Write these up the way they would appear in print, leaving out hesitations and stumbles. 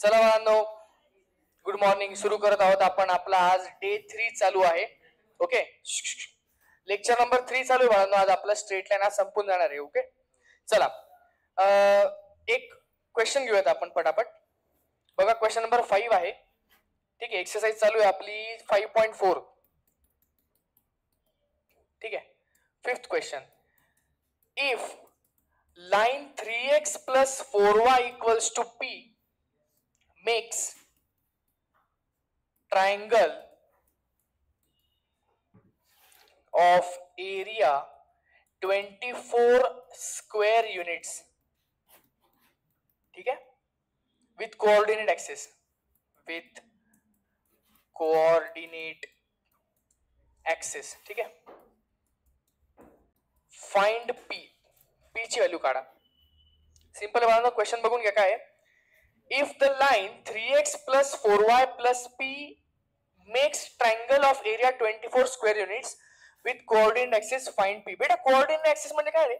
चला बाळांनो, good morning. सुरू करत आहोत आपण. आपला आज डे 3 चालू आहे. ओके, लेक्चर नंबर 3 चालू आहे बाळांनो. आज आपला स्ट्रेट लाईन आज संपून जाणार आहे. ओके, चला एक क्वेश्चन घेऊयात आपण पटापट. बघा, क्वेश्चन नंबर 5 आहे. ठीक आहे, एक्सरसाइज चालू आहे आपली 5.4. ठीक आहे, 5th question. If line 3x plus 4y equals to p makes triangle of area 24 square units. ठीक है, with coordinate axis. with coordinate axis. ठीक है, find p. p ची व्हॅल्यू काढा. सिंपल आहे बाळांनो, क्वेश्चन बघून घ्या काय आहे. If the line 3x plus 4y plus p makes triangle of area 24 square units with coordinate axis, find p. बेटा coordinate axis म्हणजे काय रे?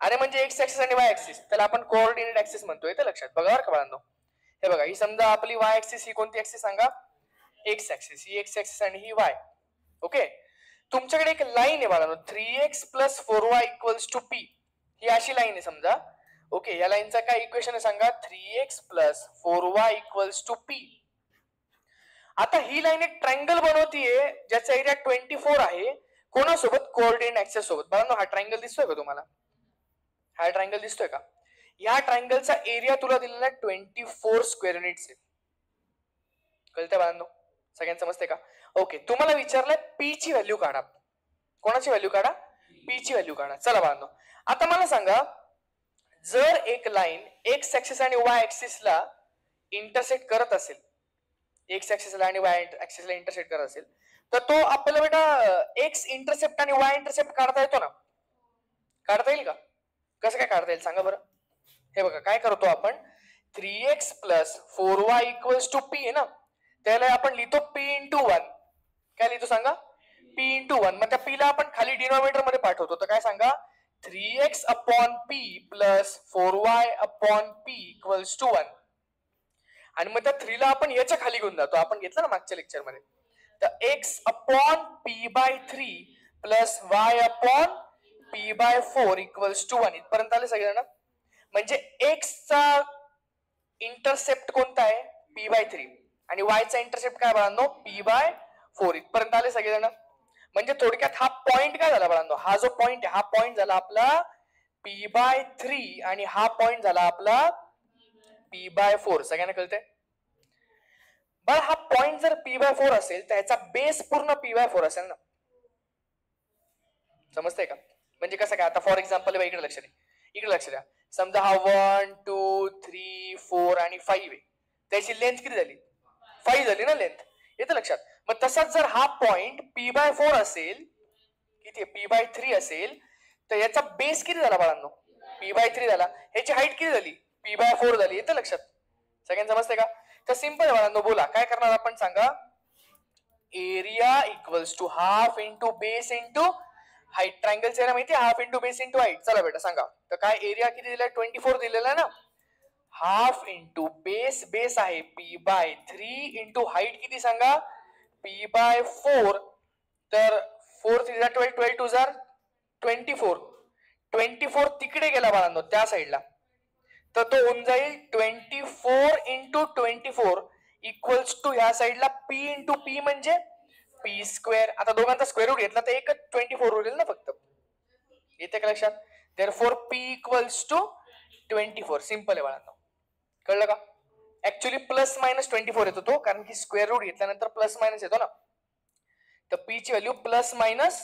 अरे म्हणजे x axis आणि y axis, त्याला आपण coordinate axis म्हणतोय. ते लक्षात बघा बरं का बाळांनो. हे बघा, ही समजा आपली y axis ही कोणती axis सांगा? x axis. ही x axis आणि ही y. ओके, तुमच्याकडे एक लाईन आहे बाळांनो, 3x plus 4y equals to p. ही अशी लाईन आहे समजा. ओके, या लाईनचा काय इक्वेशन आहे सांगा? 3x plus 4y equals to p. आता ही लाईन एक ट्रायंगल बनवतीये ज्याचा एरिया 24 आहे. कोणासोबत? कोऑर्डिनेट ऍक्सिस सोबत. बाळांनो, हा ट्रायंगल दिसतोय का तुम्हाला? हा ट्रायंगल दिसतोय का? या ट्रायंगलचा एरिया तुला दिलेला आहे 24 स्क्वेअर युनिट्स आहे. कळतंय बाळांनो? सगळ्यांना समजतंय का? ओके, तुम्हाला विचारलंय पी ची व्हॅल्यू काढा. कोणाची व्हॅल्यू काढा? पी ची व्हॅल्यू काढा. चला बाळांनो, आता मला सांगा, जर एक लाईन एक्स ऍक्सिस आणि वाय ऍक्सिसला इंटरसेक्ट करत असेल, एक्स ऍक्सिसला आणि वाय ऍक्सिसला इंटरसेक्ट करत असेल, तर तो आपल्याला बेटा एक्स इंटरसेप्ट आणि वाय इंटरसेप्ट काढता येतो ना? काढता येईल का? कसं काय काढता येईल सांगा बरं? हे बघा, काय करतो आपण, 3x plus 4y equals to p आहे ना, त्याला आपण लिहितो p into 1. काय लिहितो सांगा? p into 1. मग त्या p ला आपण खाली डिनॉमिनेटर मध्ये पाठवतो. तर काय सांगा? 3x upon p plus 4y upon p equals to 1. आणि मग त्या 3 ला आपण याच्या खाली घेऊन जातो. आपण घेतलं ना मागच्या लेक्चर मध्ये. तर x upon p by 3 plus y upon p by 4 equals to 1. इथपर्यंत आले सगळ्यांना? म्हणजे x चा इंटरसेप्ट कोणता आहे? p by 3. आणि y चा इंटरसेप्ट काय बाळांनो? p by 4. इथपर्यंत आले सगळेजण? म्हणजे थोडक्यात हा पॉइंट काय झाला बाळांनो? हा जो पॉइंट आहे, हा पॉइंट झाला आपला p by 3 आणि हा पॉइंट झाला आपला p by 4. सगळ्यांना कळतंय? बरं, हा पॉइंट जर p by 4 असेल तर ह्याचा बेस पूर्ण p by 4 असेल ना? समजतंय का? म्हणजे कसं काय? आता फॉर एक्झाम्पल इकडे लक्ष द्या. इकडे लक्ष द्या. समजा हा 1 2 3 4 आणि 5 आहे. त्याची लेंथ किती झाली? 5 झाली ना लेंथ. येतं लक्षात? मग तसाच जर हा पॉइंट p by 4 असेल, किती p by 3 असेल, तर याचा बेस किती झाला बाळांनो? p by 3 झाला. ह्याची हाईट किती झाली? p by 4 झाली. येतं लक्षात? सगळ्यांना समजतंय का? तर सिंपल आहे बाळांनो. बोला काय करणार आपण सांगा? Area equals to half into base into height. ट्रायंगलचा एरिया माहिती आहे? Half into base into height. चला बेटा सांगा. तर काय एरिया किती दिलाय? 24 दिलेला ना. हाफ इंटू बेस, बेस आहे p by 3 इंटू हाईट किती सांगा? p by 4. तर 4 3 12, 12 2 24. 24 तिकडे गेला बाळांनो त्या साईडला, तर तो होऊन जाईल 24 इंटू 24 इक्वल्स टू ह्या साईडला p इंटू p म्हणजे p स्क्वेअर. आता दोघांचा स्क्वेअर रूट घेतला तर एकच 24 उरेल ना फक्त. येते का लक्षात? Therefore p equals to 24. Simple आहे बाळांनो. कळलं का? ऍक्च्युली प्लस मायनस 24 येतो तो, कारण की स्क्वेअर रूट घेतल्यानंतर प्लस मायनस येतो ना. तर p ची व्हॅल्यू प्लस मायनस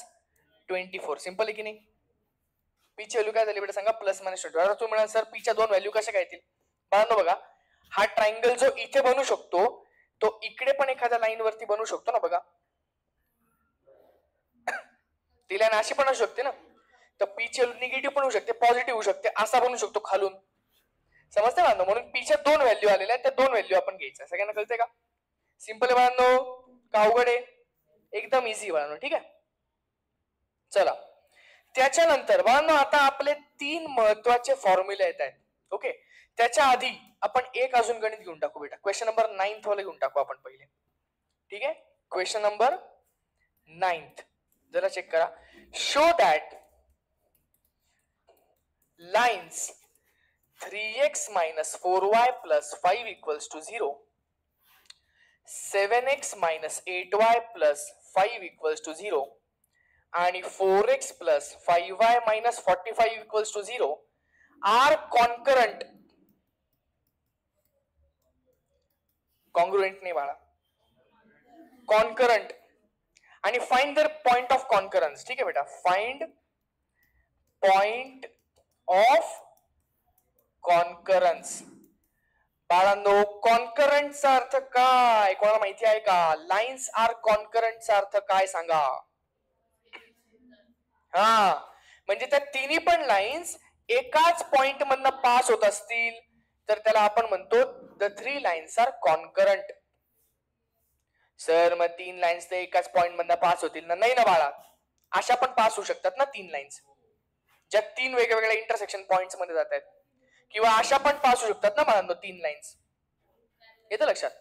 24. सिंपल आहे की नाही? p ची व्हॅल्यू काय झाली बेटा सांगा? Plus minus 24. आता तुम्ही म्हणाल सर p च्या दोन व्हॅल्यू कशा काय येतील? बाळांनो बघा, हा ट्रायंगल जो इथे बनू शकतो तो इकडे पण एखाद्या लाईन वरती बनू शकतो ना. बघा, ती लाईन अशी पण असू शकते ना. तर p ची व्हॅल्यू निगेटिव्ह पण होऊ शकते, पॉझिटिव्ह होऊ शकते, असा बनू शकतो खालून. समजते बाळांनो? म्हणून p च्या दोन व्हॅल्यू आलेल्या आहेत, त्या दोन व्हॅल्यू आपण घ्यायच्या. सगळ्यांना कळतंय का? सिंपल आहे बाळांनो का अवघड आहे? एकदम इझी बाळांनो. ठीक आहे, चला त्याच्यानंतर बाळांनो आता आपले 3 महत्वाचे फॉर्म्युले येत आहेत. ओके, त्याच्या आधी आपण एक अजून गणित घेऊन टाकू बेटा. क्वेश्चन नंबर 9 वाला घेऊन टाकू आपण पहिले. ठीक आहे. क्वेश्चन नंबर 9 जरा चेक करा. Show that lines 3x minus 4y plus 5 equals to 0, 7x minus 8y plus 5 equals to 0 आणि 4x plus 5y minus 45 equals to 0 are concurrent. congruent नाही बाळा, concurrent. आणि find their point of concurrence. ठीक आहे बेटा, find point of concurrence. बाळांनो, कॉन्करंटचा अर्थ काय कोणाला माहिती आहे का? लाइन्स आर कॉन्करंटचा अर्थ काय सांगा? हा, म्हणजे त्या तिन्ही पण लाइन्स एकाच पॉइंट मधनं पास होत असतील तर त्याला आपण म्हणतो the 3 lines are concurrent. Sir मग 3 लाइन्स ते एकाच पॉइंट मधनं पास होतील ना? नाही ना बाळा, अशा पण पास होऊ शकतात ना 3 लाइन्स ज्या 3 वेगवेगळ्या इंटरसेक्शन पॉइंट्स मध्ये जात आहेत, किंवा अशा पण पास होऊ शकतात ना बाळांनो 3 लाइन्स. येतं लक्षात?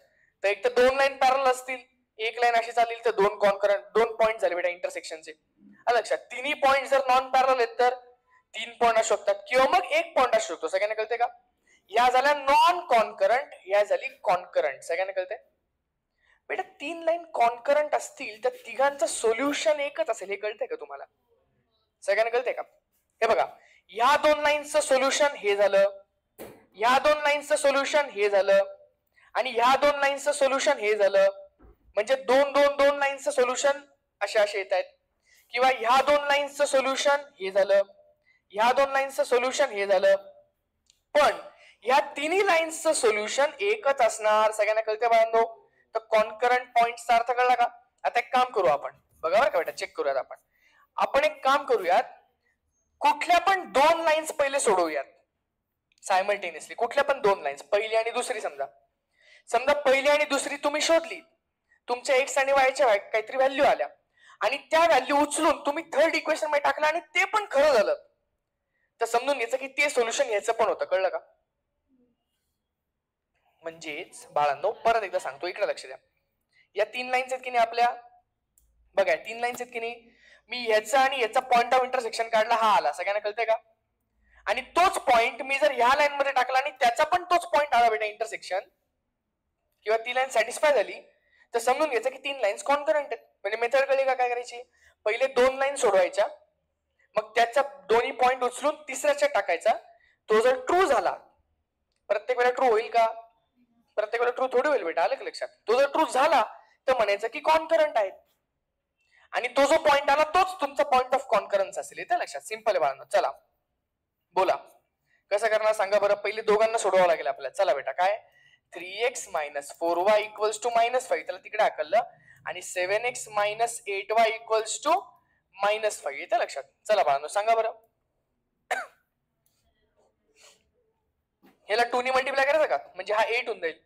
तर एक तर 2 लाईन पॅरलल असतील, एक लाईन अशी चालेल तर 2 कॉन्करंट, 2 पॉइंट झाले बेटा इंटरसेक्शनचे. लक्षात? तिन्ही पॉइंट जर नॉन पॅरलल आहेत तर 3 पॉइंट असू शकतात किंवा मग 1 पॉइंट असू शकतो. सगळ्यांना कळते का? या झाल्या नॉन कॉन्करंट, या झाली कॉन्करंट. सगळ्यांना कळते बेटा? 3 लाईन कॉन्करंट असतील तर तिघांचं सोल्युशन एकच असेल, हे कळतंय का तुम्हाला? सगळ्यांना कळतंय का? हे बघा, ह्या 2 लाईन्सचं सोल्युशन हे झालं, ह्या 2 लाईन्सचं सोल्युशन हे झालं आणि ह्या 2 लाईन्सचं सोल्युशन हे झालं. म्हणजे 2 लाईन्सचं सोल्युशन असे असे येत आहेत, किंवा ह्या 2 लाईन्सचं सोल्युशन हे झालं, ह्या 2 लाईन्सचं सोल्युशन हे झालं. पण ह्या तिन्ही लाईन्सचं सोल्युशन एकच असणार. सगळ्यांना कळते बाळांनो? तर कॉन्करंट पॉइंटचा अर्थ कळला का? आता एक काम करू आपण, बघा बरं का बेटा, चेक करूयात आपण. आपण एक काम करूयात, कुठल्या पण 2 लाईन्स पहिले सोडवूयात सायमल्टेनियसली. कुठल्या पण 2 लाईन्स, पहिली आणि दुसरी. समजा पहिली आणि दुसरी तुम्ही शोधली, तुमच्या एक्स आणि वायच्या काहीतरी व्हॅल्यू आल्या आणि त्या व्हॅल्यू उचलून तुम्ही थर्ड इक्वेशन मध्ये टाकलं आणि ते पण खरं झालं, तर समजून घ्यायचं की ते सोल्युशन याचं पण होतं. कळलं का? म्हणजेच बाळांनो, परत एकदा सांगतो, इकडे लक्ष द्या. या 3 लाईन्स आहेत की नाही आपल्या, बघा 3 लाईन्स आहेत की नाही. मी ह्याचा आणि याचा पॉइंट ऑफ इंटरसेक्शन काढला, हा आला. सगळ्यांना कळतंय का? आणि तोच पॉइंट मी जर ह्या लाईन मध्ये टाकला आणि त्याचा पण तोच पॉइंट आला बेटा इंटरसेक्शन, किंवा ती लाईन सॅटिस्फाय झाली, तर समजून घ्यायचं की 3 लाईन्स कॉन्करंट आहेत. म्हणजे मेथड कळली का काय करायची? पहिले 2 लाईन सोडवायच्या, मग त्याचा दोन्ही पॉइंट उचलून तिसऱ्याच्या टाकायचा. तो जर ट्रू झाला, प्रत्येक वेळेला ट्रू होईल का? प्रत्येक वेळेला ट्रू थोडी होईल बेटा, आलं का लक्षात? तो जर ट्रू झाला तर म्हणायचं की कॉन्करंट आहेत, आणि तो जो पॉइंट आला तोच तुमचा पॉइंट ऑफ कॉन्करन्स असेल. येतं लक्षात? सिंपल आहे बाळांनो. चला बोला कसं करणार सांगा बरं. पहिले दोघांना सोडवावं लागेल आपल्याला. चला बेटा, काय 3x minus 4y equals to -5, त्याला तिकडे हाकललं, आणि 7x minus 8y equals to -5. येतं लक्षात? चला बाळांनो सांगा बरं. ह्याला 2 ने मल्टिप्लाय करायचं का? म्हणजे हा 8 होऊन जाईल.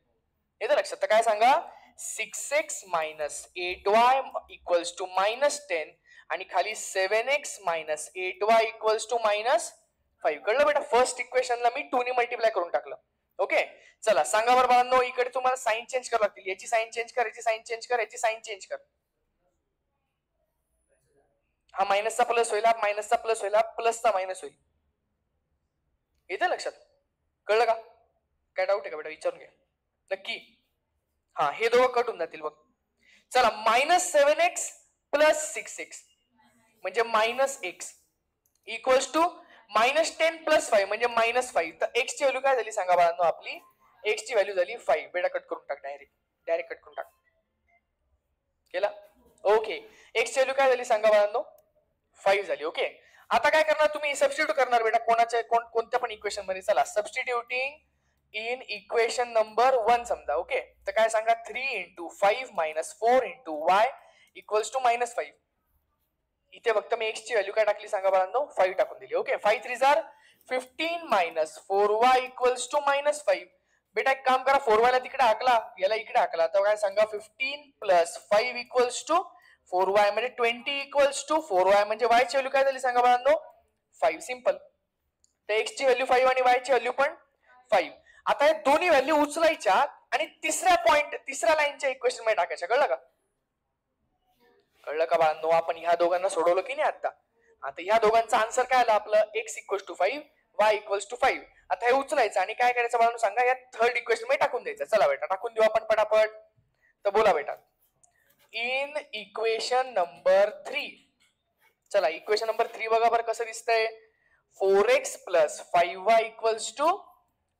येतं लक्षात? तर काय सांगा, 6x minus 8y equals to -10 आणि खाली 7x minus 8y equals to -5. कळलं बेटा? फर्स्ट इक्वेशनला मी 2 ने मल्टिप्लाय करून टाकलं. ओके, चला सांगा बरं बाळांनो, इकडे तुम्हाला साइन चेंज करावं लागतील. याची साइन चेंज कर, याची साइन चेंज कर, याची साइन चेंज कर. हा मायनसचा प्लस होईल, हा मायनसचा प्लस होईल, हा प्लसचा मायनस होईल. येतं लक्षात? कळलं का? काय डाऊट आहे का बेटा? विचारून घ्या नक्की. हा, हे दोघं कट होऊन जातील बघ. चला, -7x + 6x म्हणजे -x इक्वल्स टू -10 + 5 म्हणजे -5. तर x ची व्हॅल्यू काय झाली सांगा बाळांनो? आपली x ची व्हॅल्यू झाली 5. बेटा कट करून टाक, डायरेक्ट कट करून टाक. केला? ओके, x ची व्हॅल्यू काय झाली सांगा बाळांनो? 5 झाली. ओके, आता काय करणार तुम्ही? सबस्टिट्यूट करणार बेटा कोणत्या पण इक्वेशन मध्ये. चला, सबस्टिट्यूटिंग इन इक्वेशन नंबर 1 समजा. ओके, तर काय सांगा, 3 × 5 - 4 × y इक्वल्स टू -5. इथे फक्त मी x ची व्हॅल्यू काय टाकली सांगा बाळांनो? 5 टाकून दिली. ओके, 5 3 जार 15 - 4y इक्वल्स टू -5. बेटा एक काम करा, 4y ला तिकडे हाकला, याला इकडे हाकला, तर काय सांगा, 15 + 5 इक्वल्स टू 4y म्हणजे 20 इक्वल्स टू 4y म्हणजे y ची व्हॅल्यू काय झाली सांगा बाळांनो? 5. सिंपल. तर x ची व्हॅल्यू 5 आणि y ची व्हॅल्यू पण 5. आता हे दोन्ही व्हॅल्यू उचलायच्या आणि तिसऱ्या लाईनच्या इक्वेशन मध्ये टाकायच्या. कळलं का? कळलं का बाळांनो? आपण ह्या दोघांना सोडवलं की नाही आता? आता ह्या दोघांचा आन्सर काय आला आपलं? x = 5 y = 5. आता हे उचलायचं आणि काय करायचं बाळांनो सांगा? या थर्ड इक्वेशन मध्ये टाकून द्यायचं. चला बेटा टाकून देऊ आपण पटापट. तर बोला बेटा. In equation number 3. चला इक्वेशन नंबर 3 बघा बरं कसं दिसतंय. 4x + 5y =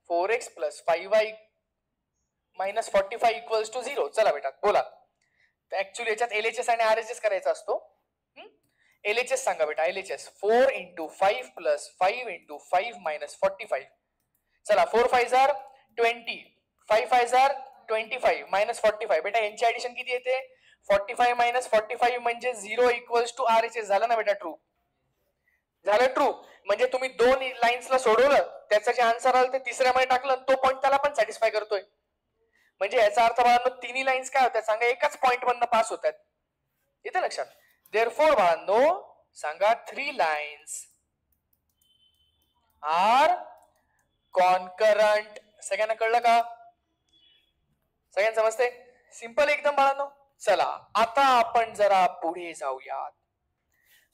4x + 5y - 45 = 0. चला बेटा बोला. तर ऍक्च्युअली याच्यात LHS आणि RHS करायचा असतो. LHS सांगा बेटा. LHS 4 × 5 + 5 × 5 - 45. चला 4 5 जार 20, 5 5 जार 25 - 45. बेटा यांची ऍडिशन किती येते? 45 - 45 म्हणजे 0 = RHS. झालं ना बेटा? ट्रू झालं. ट्रू म्हणजे तुम्ही दोन लाईन्सला सोडवलं, त्याचं जे आन्सर आलं ते तिसऱ्या मध्ये टाकलं, तो पॉईंट त्याला पण सॅटिस्फाय करतोय. म्हणजे याचा अर्थ बाळांनो तिन्ही लाईन्स काय होतात सांगा? एकाच पॉइंट मधनं पास होतात. येतं लक्षात? देअरफॉर बाळांनो सांगा 3 लाईन्स आर कॉन्करंट. सगळ्यांना कळलं का? सगळ्यांना समजते? सिंपल एकदम बाळांनो. चला आता आपण जरा पुढे जाऊयात.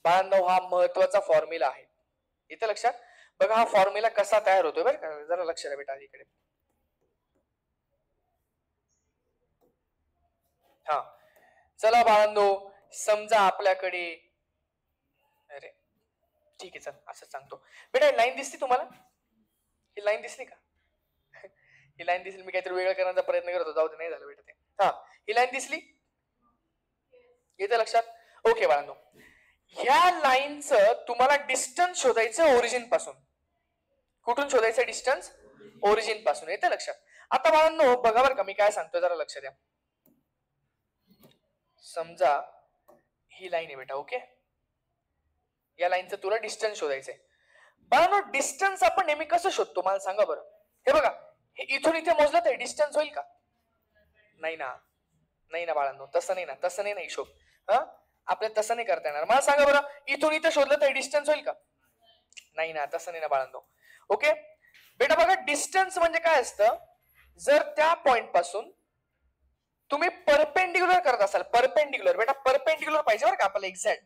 बाळांनो हा महत्वाचा फॉर्म्युला आहे. येतं लक्षात? बघा हा फॉर्म्युला कसा तयार होतोय बरं का? जरा लक्ष द्या बेटा इकडे. हा चला बाळांनो समजा आपल्याकडे, अरे ठीक आहे चल असं सांगतो बेटा. लाईन दिसली तुम्हाला? ही लाईन दिसली का? ही लाईन दिसली. मी काहीतरी वेगळं करण्याचा प्रयत्न करत होतो, जाऊ दे नाही झालं बेटा ते. हा ही लाईन दिसली? येतं लक्षात? ओके बाळांनो ह्या लाईनचं तुम्हाला डिस्टन्स शोधायचं ओरिजिन पासून. कुठून शोधायचं डिस्टन्स? ओरिजिन पासून. येतं लक्षात? आता बाळांनो बघा बरं का मी काय सांगतो जरा लक्ष द्या. समजा ही लाईन आहे बेटा. ओके या लाईनचं तुला डिस्टन्स शोधायचंय. बाळांनो डिस्टन्स आपण नेहमी कसं शोधतो मला सांगा बरं. हे बघा हे इथून इथे मोजलं तर डिस्टन्स होईल का? नाही ना. नाही ना बाळांनो तसं नाही ना. तसं नाही ना हिशोब. हा आपल्याला तसं नाही करता येणार. मला सांगा बरं इथून इथे शोधलं तर डिस्टन्स होईल का? नाही ना. तसं नाही ना बाळांनो. ओके बेटा बघा डिस्टन्स म्हणजे काय असतं? जर त्या पॉइंट पासून तुम्ही परपेंडिक्युलर करत असाल, परपेंडिक्युलर बेटा परपेंडिक्युलर पाहिजे बरं का आपल्याला एक्झॅक्ट,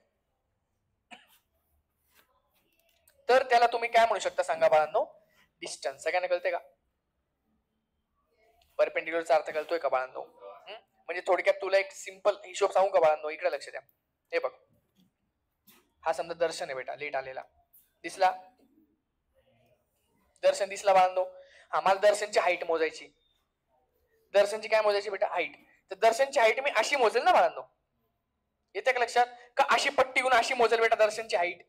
तर त्याला तुम्ही काय म्हणू शकता सांगा बाळांनो? डिस्टन्स. सगळ्यांना कळते का? परपेंडिक्युलरचा अर्थ कळतोय का बाळांनो? म्हणजे थोडक्यात तुला एक सिंपल हिशोब सांगू का बाळांनो? इकडे लक्ष द्या. हे बघ हा समजा दर्शन आहे बेटा लेट आलेला. दिसला? दर्शन दिसला बाळांनो? हा मला दर्शनची हाईट मोजायची. दर्शनची काय मोजायची बेटा? हाईट. तर दर्शनची हाईट मी अशी मोजेल ना बाळांनो? येते का लक्षात? का अशी पट्टी घेऊन अशी मोजेल बेटा दर्शनची हाईट?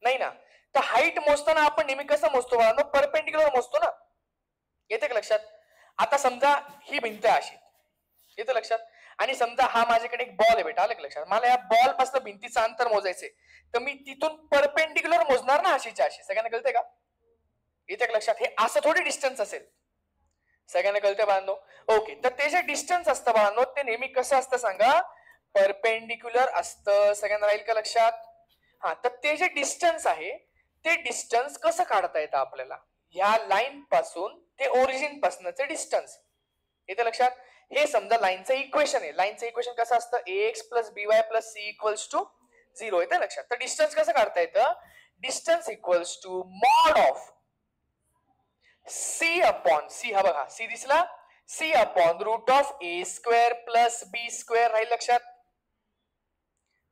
नाही ना. तर हाईट मोजताना आपण नेहमी कसं मोजतो बाळांनो? परपेंडिक्युलर मोजतो ना. येते का लक्षात? आता समजा ही भिंत अशी. येते लक्षात? आणि समजा हा माझ्याकडे एक बॉल आहे बेटा. आलं का लक्षात? मला या बॉल पासून भिंतीचं अंतर मोजायचंय, तर मी तिथून परपेंडिक्युलर मोजणार ना अशीच्या अशी. सगळ्यांना कळते का? येते का लक्षात? हे असं थोडी डिस्टन्स असेल. सगळ्यांना कळते बाळांनो? ओके तर ते जे डिस्टन्स असतं बाळांनो ते नेहमी कसं असतं सांगा? परपेंडिक्युलर असतं. सगळ्यांना राहील का लक्षात? हा तर ते जे डिस्टन्स आहे ते डिस्टन्स कसं काढता येतं आपल्याला? या लाईन पासून ते ओरिजिन पासूनचं डिस्टन्स. येते लक्षात? हे समजा लाईनचं इक्वेशन आहे. लाईनचं इक्वेशन कसं असतं? ax + by + c = 0. येते लक्षात? तर डिस्टन्स कसं काढता येतं? Distance = mod of c upon c. हा बघा c दिसला? c upon √a² + b². राहील लक्षात?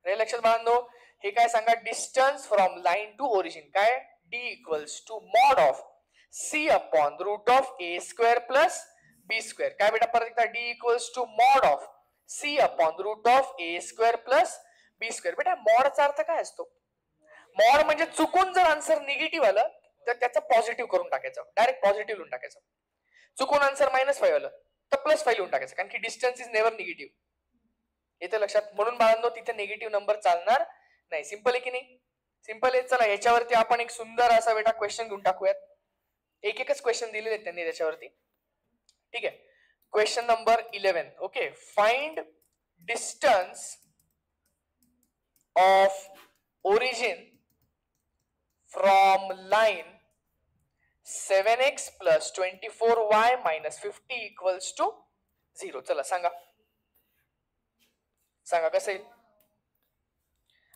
राहील लक्षात बाळांनो? हे काय सांगा? Distance from line to origin. काय? d = mod of c upon √a² + b². काय बेटा परत एकदा d = mod of c upon √a² + b². बेटा मॉडचा अर्थ काय असतो? मॉड म्हणजे चुकून जर आन्सर निगेटिव्ह आलं तर त्याचं पॉझिटिव्ह करून टाकायचं. डायरेक्ट पॉझिटिव्ह लिहून टाकायचं. चुकून आन्सर -5 आलं तर +5 लिहून टाकायचं. कारण की डिस्टन्स इज नेव्हर निगेटिव्ह. येतं लक्षात? म्हणून बाळांनो तिथे निगेटिव्ह नंबर चालणार नाही. सिंपल आहे की नाही? सिंपल आहे. चला याच्यावरती आपण एक सुंदर असा बेटा क्वेश्चन घेऊन टाकूयात. एक एकच क्वेश्चन दिलेले आहेत त्यांनी त्याच्यावरती. ठीक आहे. Question number 11. Okay find distance of origin from line 7x plus 24y minus 50 equals to 0. चला सांगा सांगा कसं येईल.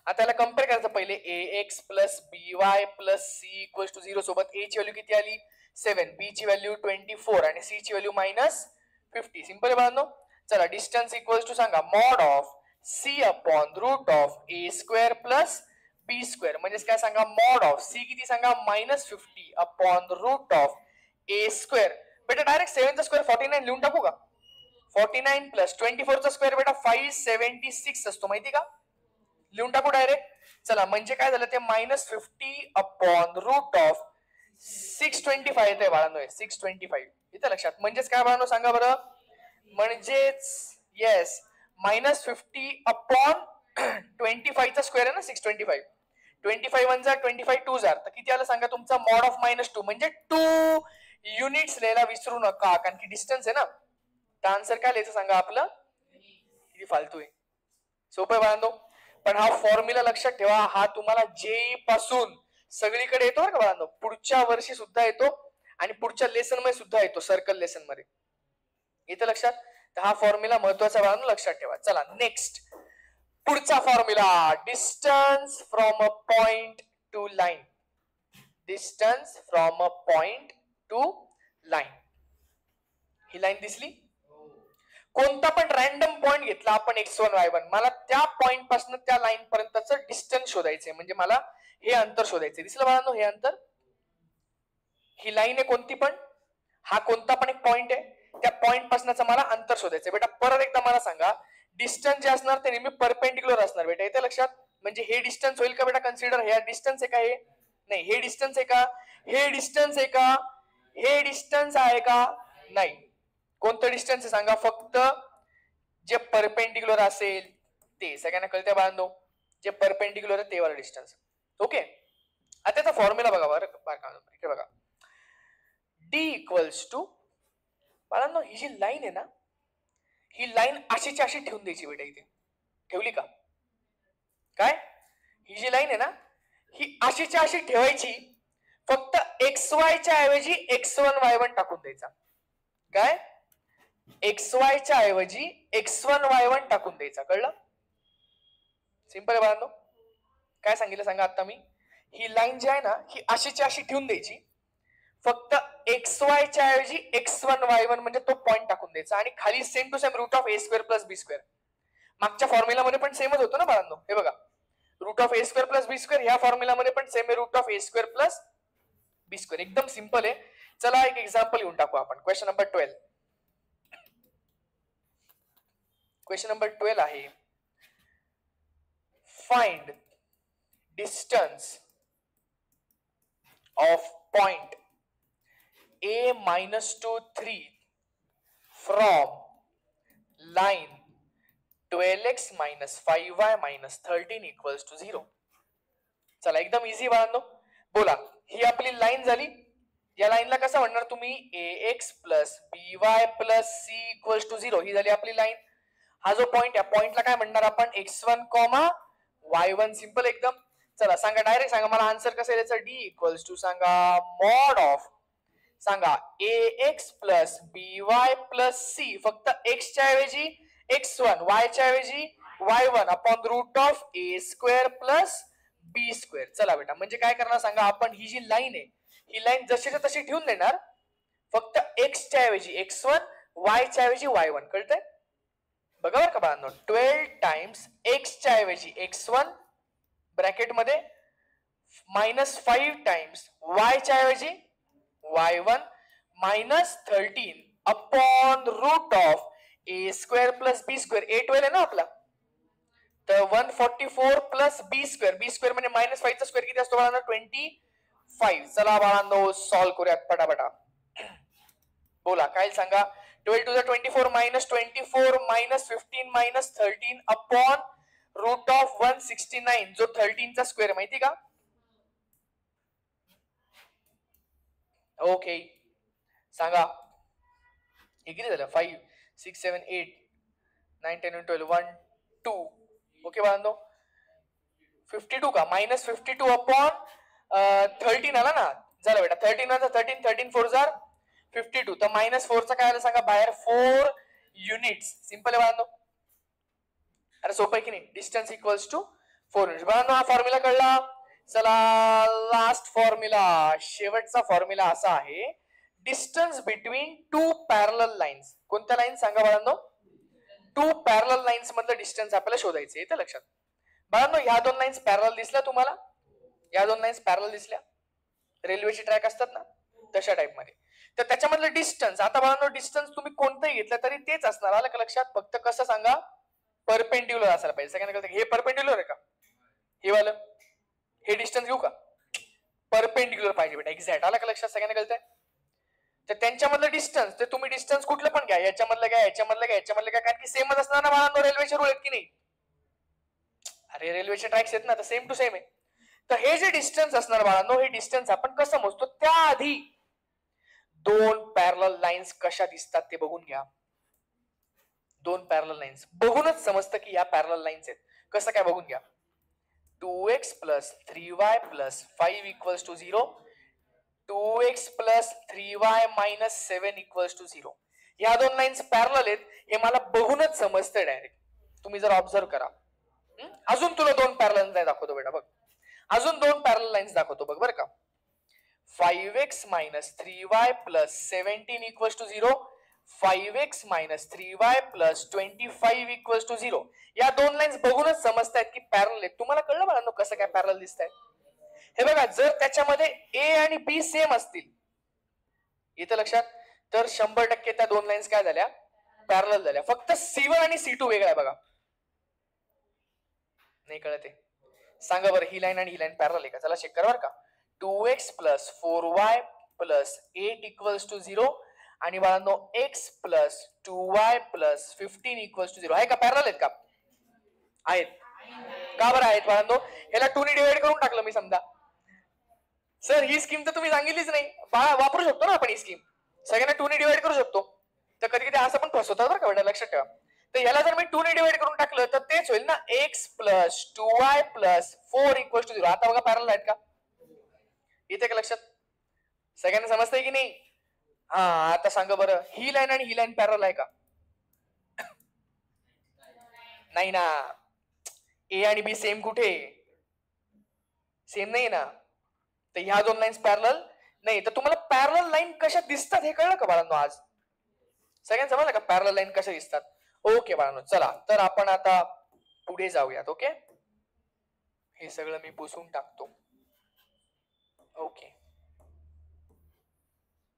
आता याला कम्पेअर करायचं पहिले ax plus by plus c equals to 0 सोबत a ची व्हॅल्यू किती आली 7, b ची व्हॅल्यू 24 आणि c ची व्हॅल्यू मायनस 50. सिंपल आहे बाळांनो. चला डिस्टन्स इक्वल्स टू सांगा mod of c upon root of a square plus b square म्हणजे काय सांगा मॉड ऑफ c किती सांगा minus 50 upon root of a square. बेटा डायरेक्ट 7 चा स्क्वेअर 49 लिहून टाकू का. 49 प्लस 24 चा स्क्वेअर बेटा 576 असतो माहिती का. लिहून टाकू डायरेक्ट. चला म्हणजे काय झालं ते मायनस 50 अपॉन रूट ऑफ 625 येते बाळांनो. 625 इथे लक्षात. म्हणजेच काय बाळांनो सांगा बरं. म्हणजेच येस मायनस 50 अपॉन 25 चा स्क्वेअर आहे ना 625. 25 वन जार 25 टू जार तर किती आलं सांगा तुमचा मॉड ऑफ -2 म्हणजे 2 युनिट्स लिहायला विसरू नका कारण की डिस्टन्स आहे ना. तर आन्सर काय लिहायचं सांगा आपलं. किती फालतू आहे. सोपं आहे बाळांनो. पण हा फॉर्म्युला लक्षात ठेवा. हा तुम्हाला जेई पासून सगळीकडे येतो का बाळांनो. पुढच्या वर्षी सुद्धा येतो आणि पुढच्या लेसन मध्ये सुद्धा येतो सर्कल लेसन मध्ये. इथे लक्षात. तर हा फॉर्म्युला महत्वाचा बाळांनो लक्षात ठेवा. चला नेक्स्ट पुढचा formula distance from a point two line. Distance from a point two line. He line दिसली. कोणता पण रॅन्डम पॉइंट घेतला आपण x1 y1 मला त्या पॉइंट पासून त्या लाईन पर्यंतचं डिस्टन्स शोधायचंय म्हणजे मला हे अंतर शोधायचंय. दिसलं बाळांनो हे अंतर. ही लाईन आहे कोणती पण. हा कोणता पण एक पॉइंट आहे. त्या पॉइंट पासूनचं मला अंतर शोधायचंय. बेटा परत एकदा मला सांगा डिस्टन्स जे असणार ते नेहमी परपेंडिक्युलर असणार बेटा. इथे लक्षात. म्हणजे हे डिस्टन्स होईल का बेटा कन्सिडर. हे डिस्टन्स आहे का हे नाही. हे डिस्टन्स आहे का हे डिस्टन्स आहे का हे डिस्टन्स आहे का नाही. कोणतं डिस्टन्स आहे सांगा. फक्त जे परपेंडिक्युलर असेल ते. सगळ्यांना कळतंय बाळांनो. जे परपेंडिक्युलर आहे ते वाला डिस्टन्स. ओके. आता त्याचा फॉर्म्युला बघा बरं. इकडे बघा. d इक्वल्स टू बाळांनो ही जी लाईन आहे ना ही लाईन अशीची अशी ठेवून द्यायची बेटा. इथे ठेवली का काय. ही जी लाईन आहे ना ही अशीच्या अशी ठेवायची. फक्त xy च्या ऐवजी x1 y1 टाकून द्यायचा. काय xy च्या ऐवजी x1 y1 टाकून द्यायचा. कळलं. सिंपल आहे बाळांनो. काय सांगितलं सांगा आता मी. ही लाईन जी आहे ना ही अशीच्या अशी ठेवून द्यायची. फक्त xy च्या ऐवजी x1 y1 म्हणजे तो पॉइंट टाकून द्यायचा आणि खाली same to same root of a square plus b square. मागच्या फॉर्म्युला मध्ये पण सेमच होतो ना बाळांनो. हे बघा root of a square plus b square ह्या फॉर्म्युला मध्ये पण सेम आहे root of a square plus b square. एकदम सिंपल आहे. चला एक एक्झाम्पल घेऊन टाकू आपण. Question number 12. क्वेश्चन नंबर 12 आहे find distance of point a -2 3 from line 12x minus 5y minus 13 equals to 0. चला एकदम इझी बाळांनो. बोला ही आपली लाईन झाली. या लाईनला कसं म्हणणार तुम्ही ax plus by plus c equals to 0 ही झाली आपली लाईन. हा जो पॉइंट आहे पॉइंटला काय म्हणणार आपण x1 y1. सिंपल एकदम. चला सांगा डायरेक्ट सांगा मला आन्सर कसं यायचं. d इक्वल्स टू सांगा मॉड ऑफ सांगा ax plus by plus c. फक्त x च्या ऐवजी x1 y च्या ऐवजी y1 upon root of a square plus b square. चला बेटा म्हणजे काय करणार सांगा आपण ही जी लाईन आहे ही लाईन जशीच्या तशी ठेवून देणार. फक्त x च्या ऐवजी x1 y च्या ऐवजी y1. कळतंय बघा बरं का बाळांनो. 12 टाइम्स x च्या ऐवजी x1 ब्रॅकेट मध्ये -5 टाइम्स y च्या ऐवजी y1 minus 13 upon root of a square plus b square. a 12 आहे ना आपला. तर 144 plus b square. b square म्हणजे -5 चा स्क्वेअर किती असतो बाळांनो 25. चला बाळांनो सॉल्व्ह करूयात पटापटा. बोला काय सांगा. 12 to the 24 minus 24 minus 15 minus 13 upon root of 169 जो 13 चा स्क्वेअर माहिती का. ओके सांगा हे किती झालं 5 6 7 8 9 10 12 1 2. ओके बाळांनो 52 का -52 अपॉन 13 आला ना. झालं बेटा. 13 चा 13, 13 4 जार 52. तर -4चा काय आलं सांगा बाहेर 4 युनिट्स. सिंपल आहे बाळांनो. अरे सोपं आहे की नाही. Distance equals to 4 units. बाळांनो हा फॉर्म्युला कळला. चला लास्ट फॉर्म्युला, शेवटचा फॉर्म्युला असा आहे, distance between two parallel lines. कोणत्या लाईन सांगा बाळांनो? टू पॅरलल लाईन्स मधलं डिस्टन्स आपल्याला शोधायचं. इथं लक्षात बाळांनो, ह्या दोन लाईन्स पॅरलल दिसल्या तुम्हाला? या दोन लाईन्स पॅरलल दिसल्या? रेल्वेचे ट्रॅक असतात ना तशा टाइप मध्ये. तर त्याच्यामधलं डिस्टन्स, आता बाळांनो डिस्टन्स तुम्ही कोणतंही घेतलं तरी तेच असणार. आलं का लक्षात? फक्त कसं सांगा, परपेंडिक्युलर असायला पाहिजे. सगळ्यांना कळतं हे परपेंडिक्युलर आहे का? हे वालं हे डिस्टन्स घेऊ का? परपेंडिक्युलर पाहिजे बेटा, एक्झॅक्ट. आलं का लक्षात? सगळ्यांना कळतंय? तर त्यांच्यामधलं डिस्टन्स, ते तुम्ही डिस्टन्स कुठलं पण घ्या, याच्यामधलं घ्या, याच्यामधलं घ्या, याच्यामधलं घ्या, कारण की सेमच असणार ना बाळांनो. रेल्वेचे रूळ आहेत की नाही? अरे रेल्वेचे ट्रॅक्स आहेत ना, तर सेम टू सेम आहे. तर हे जे डिस्टन्स असणार बाळांनो, हे डिस्टन्स आपण कसं मोजतो? त्याआधी दोन पॅरलल लाईन्स कशा दिसतात ते बघून घ्या. दोन पॅरलल लाईन्स बघूनच समजतं की या पॅरलल लाईन्स आहेत. कसं काय बघून घ्या. 2x plus 3y plus 5 equals to 0. 2x plus 3y minus 7 equals to 0. या दोन लाईन्स पॅरलल आहेत हे मला बघूनच समजतं डायरेक्ट. तुम्ही जर ऑब्झर्व करा. अजून तुला दोन पॅरलल लाईन्स दाखवतो बेटा बघ. अजून दोन पॅरलल लाईन्स दाखवतो बघ बरं का. 5x minus 3y plus 17 equals to 0. 5x minus 3y plus 25 equals to 0. या दोन लाईन्स बघूनच समजतायत की पॅरलल आहेत. तुम्हाला कळलं बाळांनो कसं काय पॅरलल दिसतायत? हे बघा, जर त्याच्यामध्ये ए आणि बी सेम असतील इथं लक्षात, तर 100% त्या दोन लाईन्स काय झाल्या? पॅरलल झाल्या. फक्त C1 आणि C2 वेगळा आहे बघा. नाही कळत आहे? सांगा बरं, ही लाईन आणि ही लाईन पॅरलल आहे का? चला चेक करा बरं का. 2x plus 4y plus 8 equals to 0 आणि बाळांनो x plus 2y plus 15 equals to 0 आहे का? पॅरलल आहेत का? आहेत. का बरं आहेत बाळांनो? ह्याला 2 ने डिवाइड करून टाकलं मी समजा. सर ही स्कीम तर तुम्ही सांगितलीच नाही. वापरू शकतो ना आपण ही स्कीम, सगळ्यांना 2 ने डिवाइड करू शकतो. तर कधी कधी असं पण फसवतात बरं का बेटा, लक्षात ठेवा. तर याला जर मी 2 ने डिवाइड करून टाकलं तर तेच होईल ना, x plus 2y plus 4 equals to 0. आता बघा पॅरलल आहेत का? इथे का लक्षात? सगळ्यांना समजतंय की नाही? हा, आता सांगा बरं, ही लाईन आणि ही लाईन पॅरलल आहे का? नाही ना. ए आणि बी सेम कुठे? सेम नाही ना. तर ह्या दोन लाईन्स पॅरलल नाही. तर तुम्हाला पॅरलल लाईन कशा दिसतात हे कळलं का बाळांनो आज? सगळ्यांना समजलं का पॅरलल लाईन कशा दिसतात? ओके बाळांनो, चला तर आपण आता पुढे जाऊयात. ओके, हे सगळं मी पुसून टाकतो. ओके,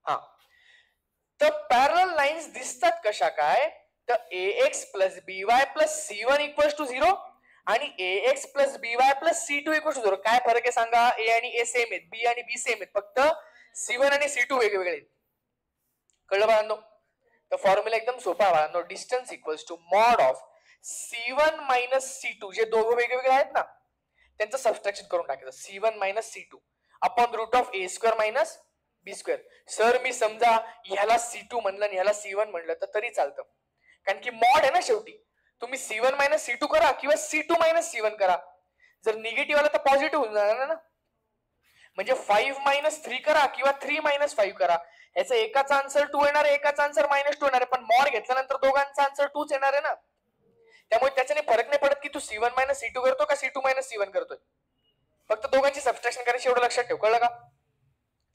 हा. तर पॅरलल लाईन्स दिसतात कशा काय? तर ax plus by plus c1 equals to 0 आणि ax plus by plus c2 equals to 0. काय फरक आहे सांगा? a आणि a सेम आहेत, b आणि b सेम आहेत, फक्त c1 आणि c2 वेगवेगळे आहेत. कळलं बाळांनो? तर फॉर्म्युला एकदम सोपा आहे बाळांनो. Distance equals to mod of c1 minus c2, जे दोघं वेगवेगळे आहेत ना त्यांचं सबट्रॅक्शन करून टाकायचं. c1 minus c2 upon root of a square minus b square. Sir मी समजा ह्याला c2 म्हणलं आणि ह्याला c1 म्हणलं तर तरी चालतं, कारण की मॉड आहे ना शेवटी. तुम्ही c1 मायनस c2 करा किंवा c2 मायनस c1 करा. जर निगेटिव्ह आला तर पॉझिटिव्ह होऊन जाणार ना. म्हणजे 5 मायनस 3 करा किंवा 3 मायनस 5 करा, याचा एकाचा आन्सर 2 येणार आहे, एकाचा आन्सर -2 येणार आहे. पण मॉड घेतल्यानंतर दोघांचा आन्सर 2च येणार आहे ना. त्यामुळे त्याच्याने फरक नाही पडत की तू c1 मायनस c2 करतो का c2 मायनस c1 करतोय. फक्त दोघांची सबट्रॅक्शन करायची, एवढं लक्षात ठेव. कळलं का?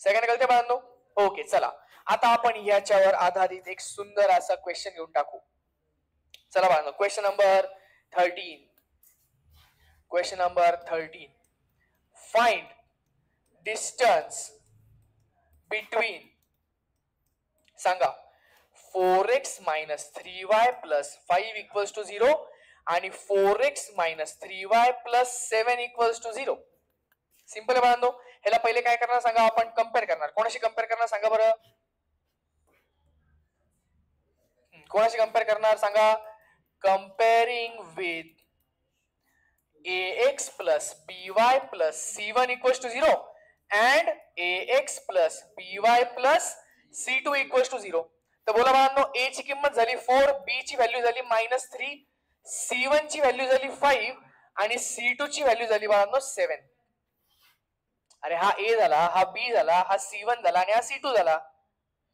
सगळ्यांना कळते बाळांनो? ओके, चला आता आपण याच्यावर आधारित एक सुंदर असा क्वेश्चन घेऊन टाकू. चला बाळांनो, question number 13. Question number 13. Find distance between, सांगा, 4x minus 3y plus 5 equals to 0 आणि 4x minus 3y plus 7 equals to 0. Simple आहे बाळांनो. ह्याला पहिले काय करणार सांगा? आपण कम्पेअर करणार. कोणाशी कम्पेअर करणार सांगा बरं? कोणाशी कम्पेअर करणार सांगा? कंपेअरिंग with ax plus by plus c1 equals to 0 and ax plus by plus c2 equals to 0. तर बोला बाळांनो, a ची किंमत झाली 4, b ची व्हॅल्यू झाली -3, c1 ची व्हॅल्यू झाली 5 आणि c2 ची व्हॅल्यू झाली बाळांनो 7. अरे हा ए झाला, हा बी झाला, हा C1 झाला आणि हा C2 झाला.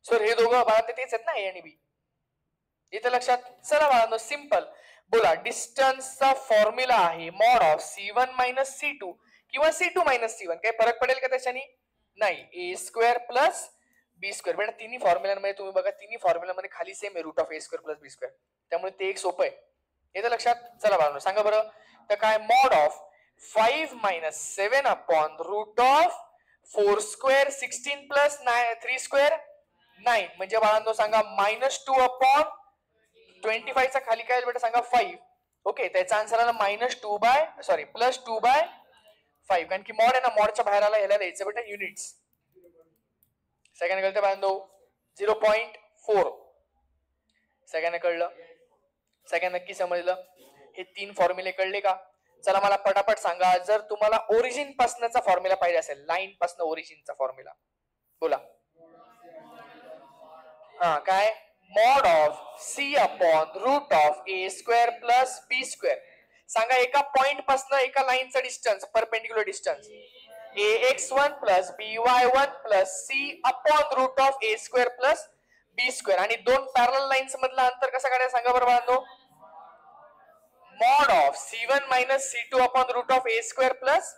सर हे दोघं बाळा तेच आहेत ना, ए आणि बी. इथे लक्षात. चला बाळांनो सिंपल बोला. डिस्टन्सचा फॉर्म्युला आहे mod of C1 minus C2 किंवा C2 मायनस C1. काही फरक पडेल का त्याच्यानी? नाही. A square plus B square. बेटा तिन्ही फॉर्म्युलांमध्ये तुम्ही बघा, तिन्ही फॉर्म्युलामध्ये खाली सेम आहे, root of A square plus B square. त्यामुळे ते एक सोपं आहे. येतं लक्षात. चला बाळांनो सांगा बरं. तर काय mod of 5 minus 7 upon root of 4 square 16 plus 3 square 9. म्हणजे बाळांनो सांगा -2 अपॉन 25 चा खाली काय बेटा सांगा 5. ओके, त्याचा आन्सर आला -2 बाय +5. कारण की मॉड आहे ना, मॉडच्या बाहेर आला ह्याला द्यायचं बेटा युनिट्स. सेकंड कळतं बांधव 0.4. सगळ्यांना कळलं? सगळ्यांना नक्की समजलं? हे 3 फॉर्म्युले कळले का? चला मला पटापट सांगा. जर तुम्हाला ओरिजिन पासनचा फॉर्म्युला पाहिजे असेल, लाईन पासन ओरिजिनचा फॉर्म्युला बोला. हा काय? Mod of C upon root of A square plus B square. सांगा एका पॉइंट पासन एका लाईनचा distance, perpendicular distance ax1 plus by1 plus C upon root of A square plus B square. आणि दोन पॅरलल लाईन्स मधला अंतर कसं काढायचं सांगा बरं बाळांनो. Mod of C1 minus C2 upon root of A square plus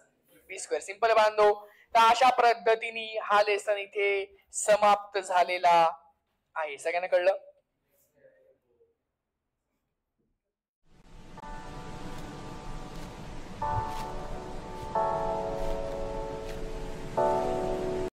B square. Simple बांधव. तर अशा पद्धतीने हा लेसन इथे समाप्त झालेला आहे. सगळ्यांना कळलं?